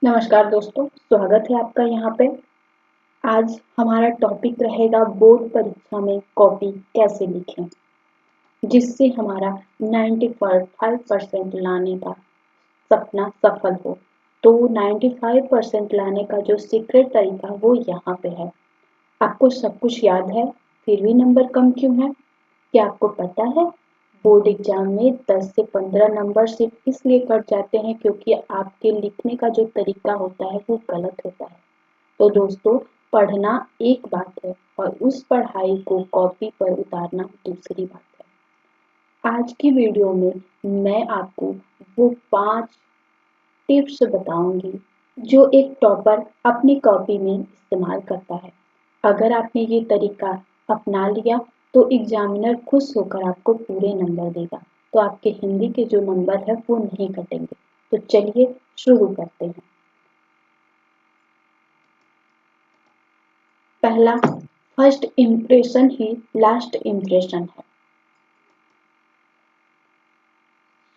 नमस्कार दोस्तों, स्वागत है आपका यहाँ पे। आज हमारा टॉपिक रहेगा बोर्ड परीक्षा में कॉपी कैसे लिखें, जिससे हमारा 95% लाने का सपना सफल हो। तो 95% लाने का जो सीक्रेट तरीका वो यहाँ पे है। आपको सब कुछ याद है, फिर भी नंबर कम क्यों है? क्या आपको पता है बोर्ड एग्जाम में 10 से 15 नंबर सिर्फ इसलिए कट जाते हैं क्योंकि आपके लिखने का जो तरीका होता है वो गलत होता है। तो दोस्तों, पढ़ना एक बात है और उस पढ़ाई को कॉपी पर उतारना दूसरी बात है। आज की वीडियो में मैं आपको वो 5 टिप्स बताऊंगी जो एक टॉपर अपनी कॉपी में इस्तेमाल करता है। अगर आपने ये तरीका अपना लिया तो एग्जामिनर खुश होकर आपको पूरे नंबर देगा। तो आपके हिंदी के जो नंबर है वो नहीं कटेंगे। तो चलिए शुरू करते हैं। पहला, फर्स्ट इम्प्रेशन ही लास्ट इम्प्रेशन है।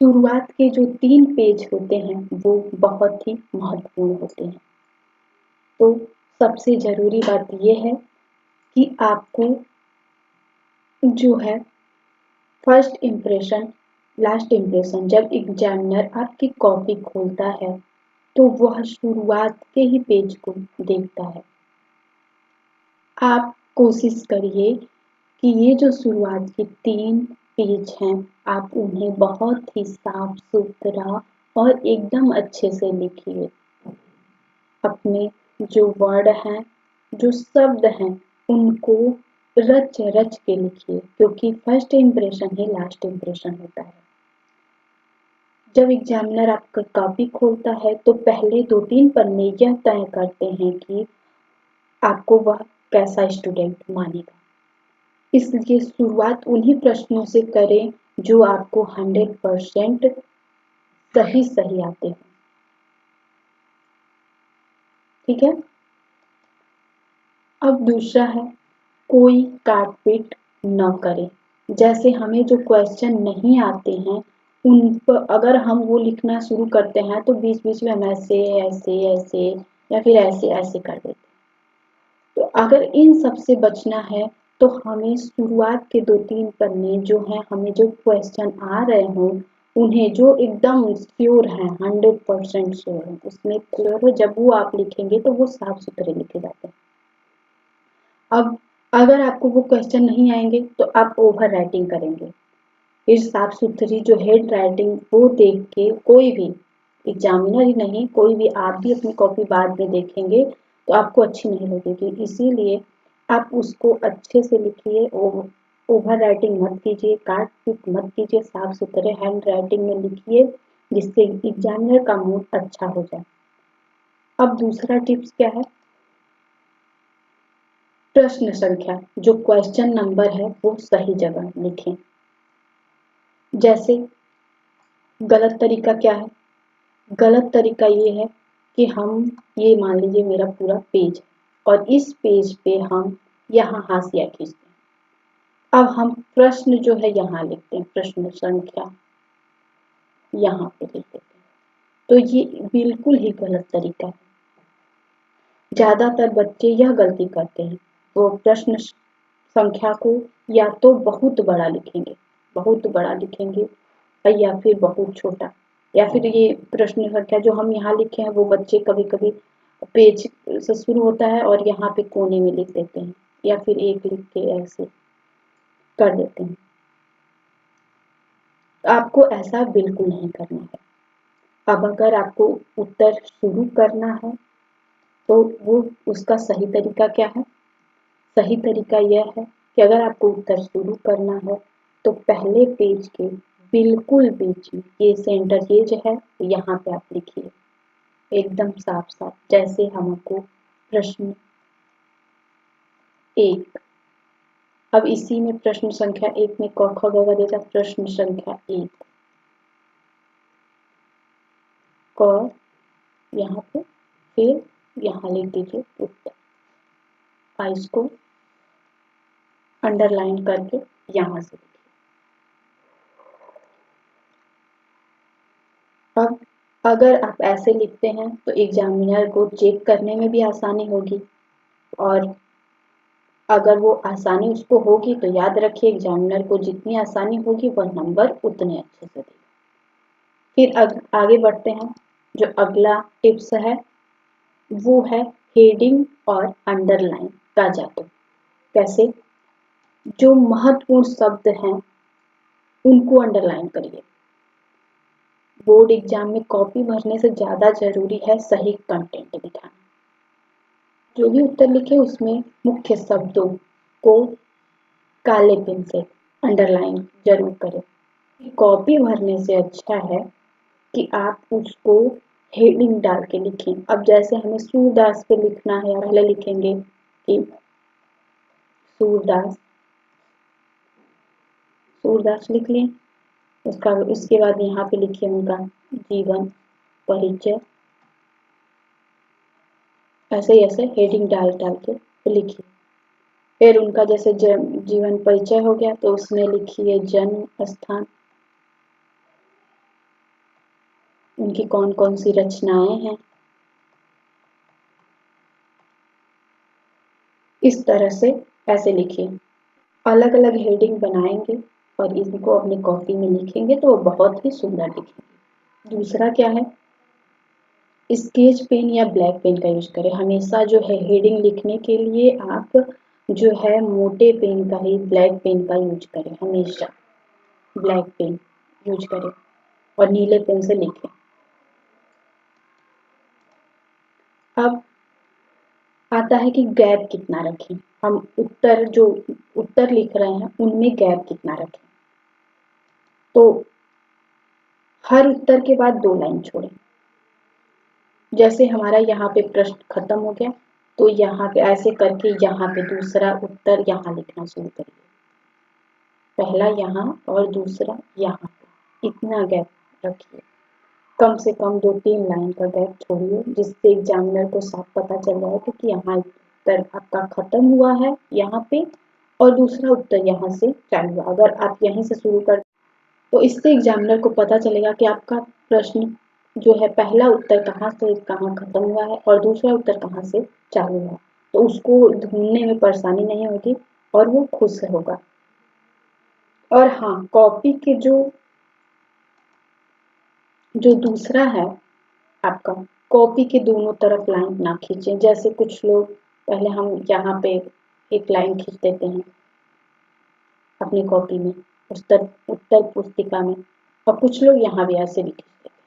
शुरुआत के जो 3 पेज होते हैं वो बहुत ही महत्वपूर्ण होते हैं। तो सबसे जरूरी बात यह है कि आपको जो है फर्स्ट इम्प्रेशन लास्ट इम्प्रेशन, जब एग्जामिनर आपकी कॉपी खोलता है तो वह शुरुआत के ही पेज को देखता है। आप कोशिश करिए कि ये जो शुरुआत के 3 पेज हैं, आप उन्हें बहुत ही साफ सुथरा और एकदम अच्छे से लिखिए। अपने जो वर्ड हैं, जो शब्द हैं, उनको रच रच के लिखिए, क्योंकि फर्स्ट इम्प्रेशन ही लास्ट इम्प्रेशन होता है। जब एग्जामिनर आपका कॉपी खोलता है तो पहले 2-3 पन्ने यह तय करते हैं कि आपको वह कैसा स्टूडेंट मानेगा। इसलिए शुरुआत उन्हीं प्रश्नों से करें जो आपको 100% सही सही आते हैं। ठीक है। अब दूसरा है, कोई काट-पीट न करें। जैसे हमें जो क्वेश्चन नहीं आते हैं, उन पर अगर हम वो लिखना शुरू करते हैं तो बीच-बीच में हम ऐसे, ऐसे, ऐसे या फिर ऐसे, ऐसे कर देते हैं। तो अगर इन सब से बचना है तो हमें शुरुआत के 2-3 पन्ने जो हैं, हमें जो क्वेश्चन आ रहे हों, उन्हें जो एकदम श्योर हैं, 100% श्योर हैं, उसमें श्योर है जब वो आप लिखेंगे तो वो साफ-सुथरे लिखे जाते हैं। अब अगर आपको वो क्वेश्चन नहीं आएँगे तो आप ओवर राइटिंग करेंगे। फिर साफ-सुथरी जो हेड राइटिंग वो देख के कोई भी एग्जामिनर ही नहीं, कोई भी आप भी अपनी कॉपी बाद में देखेंगे तो आपको अच्छी नहीं लगेगी। इसीलिए आप उसको अच्छे से लिखिए, ओवर राइटिंग मत कीजिए, काट-पीट मत कीजिए, साफ-सुथरे हैंड राइटिंग में लिखिए जिससे एग्जामिनर का मूड अच्छा हो जाए। अब दूसरा टिप्स क्या है? प्रश्न संख्या, जो क्वेश्चन नंबर है वो सही जगह लिखें। जैसे गलत तरीका क्या है? गलत तरीका ये है कि हम ये मान लीजिए मेरा पूरा पेज है और इस पेज पे हम यहाँ हाशिया खींचते हैं। अब हम प्रश्न जो है यहाँ लिखते हैं, प्रश्न संख्या यहाँ पे लिख देते हैं। तो ये बिल्कुल ही गलत तरीका है। ज्यादातर बच्चे यह गलती करते हैं, वो प्रश्न संख्या को या तो बहुत बड़ा लिखेंगे या फिर बहुत छोटा, या फिर ये प्रश्न संख्या जो हम यहाँ लिखे हैं वो बच्चे कभी-कभी पेज से शुरू होता है और यहाँ पे कोने में लिख देते हैं या फिर एक लिख के ऐसे कर देते हैं। आपको ऐसा बिल्कुल नहीं करना है। अब अगर आपको उत्तर शुरू करना है तो वो उसका सही तरीका क्या है? सही तरीका यह है कि अगर आपको उत्तर शुरू करना है तो पहले पेज के बिल्कुल बीच में ये सेंटर ये जो है यहाँ पे आप लिखिए एकदम साफ साफ, जैसे हमको प्रश्न 1। अब इसी में प्रश्न संख्या 1 में क ख ग घ देता, प्रश्न संख्या 1 क, यहाँ पे फिर यहाँ लिख दीजिए उत्तर। इसको अंडरलाइन करके यहाँ से लिखिए। अब अगर आप ऐसे लिखते हैं तो एग्जामिनर को चेक करने में भी आसानी होगी, और अगर वो आसानी उसको होगी तो याद रखिए एग्जामिनर को जितनी आसानी होगी वह नंबर उतने अच्छे से देगा। फिर आगे बढ़ते हैं। जो अगला टिप्स है वो है हेडिंग और अंडरलाइन का जादू। कैसे? जो महत्वपूर्ण शब्द हैं उनको अंडरलाइन करिए। बोर्ड एग्जाम में कॉपी भरने से ज्यादा जरूरी है सही कंटेंट दिखाना। जो भी उत्तर लिखे उसमें मुख्य शब्दों को काले पेन से अंडरलाइन जरूर करें। कॉपी भरने से अच्छा है कि आप उसको हेडिंग डाल के लिखें। अब जैसे हमें सूरदास पे लिखना है, पहले लिखेंगे कि सूरदास, सूरदास लिख लें। उसके बाद यहाँ पे लिखिए उनका जीवन परिचय, ऐसे हेडिंग डाल के लिखिए। फिर उनका जैसे जीवन परिचय हो गया तो उसमें लिखिए जन्म स्थान, उनकी कौन कौन सी रचनाएं हैं। इस तरह से ऐसे लिखिए। अलग अलग हेडिंग बनाएंगे और इनको अपनी कॉपी में लिखेंगे तो बहुत ही सुंदर दिखेंगे। दूसरा क्या है, स्केच पेन या ब्लैक पेन का यूज करें। हमेशा जो है हेडिंग लिखने के लिए आप जो है मोटे पेन का ही, ब्लैक पेन का यूज करें। हमेशा ब्लैक पेन यूज करें और नीले पेन से लिखें। अब आता है कि गैप कितना रखें। हम जो उत्तर लिख रहे हैं उनमें गैप कितना रखें। तो हर उत्तर के बाद 2 लाइन छोड़ें। जैसे हमारा यहाँ पे प्रश्न खत्म हो गया तो यहाँ पे ऐसे करके यहाँ पे दूसरा उत्तर यहाँ लिखना शुरू करिए। पहला यहाँ और दूसरा यहाँ पे, इतना गैप रखिए। कम से कम 2-3 लाइन का गैप छोड़िए जिससे एग्जामिनर को साफ पता चल जाए कि यहाँ उत्तर आपका खत्म हुआ है यहाँ पे और दूसरा उत्तर यहाँ से चालू हुआ। अगर आप यहीं से शुरू कर तो इससे एग्जामिनर को पता चलेगा कि आपका प्रश्न जो है पहला उत्तर कहाँ से कहाँ खत्म हुआ है और दूसरा उत्तर कहाँ से चालू हुआ, तो उसको ढूंढने में परेशानी नहीं होगी और वो खुश होगा। और हाँ, कॉपी के जो दूसरा है आपका, कॉपी के दोनों तरफ लाइन ना खींचें। जैसे कुछ लोग, पहले हम यहाँ पे एक लाइन खींच देते हैं अपनी कॉपी में, उत्तर पुस्तिका में, और कुछ लोग यहाँ भी ऐसे भी खींच देते हैं।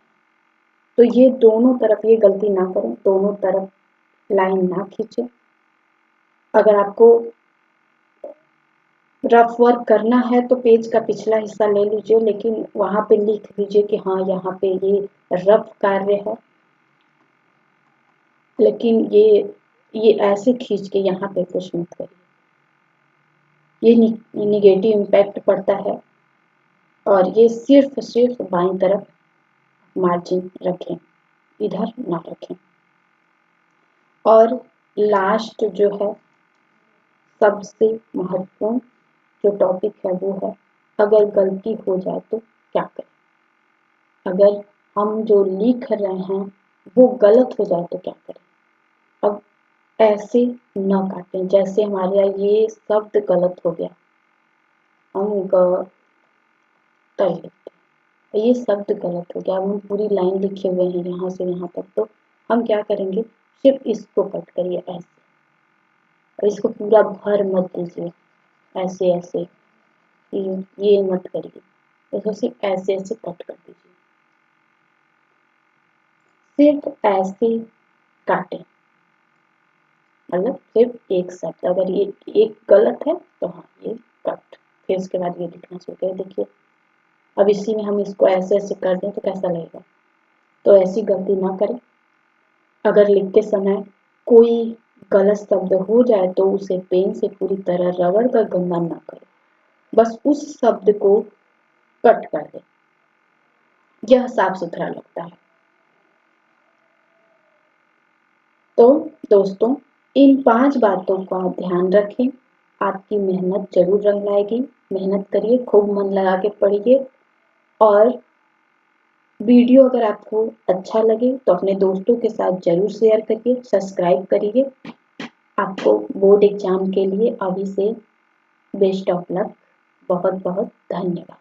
तो ये दोनों तरफ ये गलती ना करें, दोनों तरफ लाइन ना खींचें। अगर आपको रफ वर्क करना है तो पेज का पिछला हिस्सा ले लीजिए, लेकिन वहां पे लिख लीजिए कि हाँ यहाँ पे ये रफ कार्य है, लेकिन ये ऐसे खींच के यहाँ पे कुछ मत करिए। ये निगेटिव इम्पैक्ट पड़ता है। और ये सिर्फ बाईं तरफ मार्जिन रखें, इधर ना रखें। और लास्ट जो है सबसे महत्वपूर्ण जो टॉपिक है वो है, अगर गलती हो जाए तो क्या करें। अगर हम जो लिख रहे हैं वो गलत हो जाए तो क्या करें। अब ऐसे न काटें जैसे हमारे यहाँ ये शब्द गलत हो गया, हम ग कर लेते हैं, ये शब्द गलत हो गया। हम पूरी लाइन लिखे हुए हैं यहाँ से यहाँ तक, तो हम क्या करेंगे, सिर्फ इसको कट करिए ऐसे, और इसको पूरा भर मत दीजिए ऐसे ऐसे, ये मत करिए, इसको सिर्फ ऐसे ऐसे कट कर दीजिए, सिर्फ ऐसे काटें। मतलब सिर्फ एक शब्द, अगर ये एक गलत है तो हाँ ये कट, फिर उसके बाद ये लिखना शुरू करें। देखिए अब इसी में हम इसको ऐसे ऐसे कर दें तो कैसा लगेगा। तो ऐसी गलती ना करें। अगर लिखते समय कोई गलत शब्द हो जाए तो उसे पेन से पूरी तरह रगड़ कर गंदा ना करें, बस उस शब्द को कट कर दें, यह साफ सुथरा लगता है। तो दोस्तों, इन 5 बातों का ध्यान रखें, आपकी मेहनत जरूर रंग लाएगी। मेहनत करिए, खूब मन लगा के पढ़िए और वीडियो अगर आपको अच्छा लगे तो अपने दोस्तों के साथ जरूर शेयर करिए, सब्सक्राइब करिए। आपको बोर्ड एग्जाम के लिए अभी से बेस्ट ऑफ लक। बहुत बहुत धन्यवाद।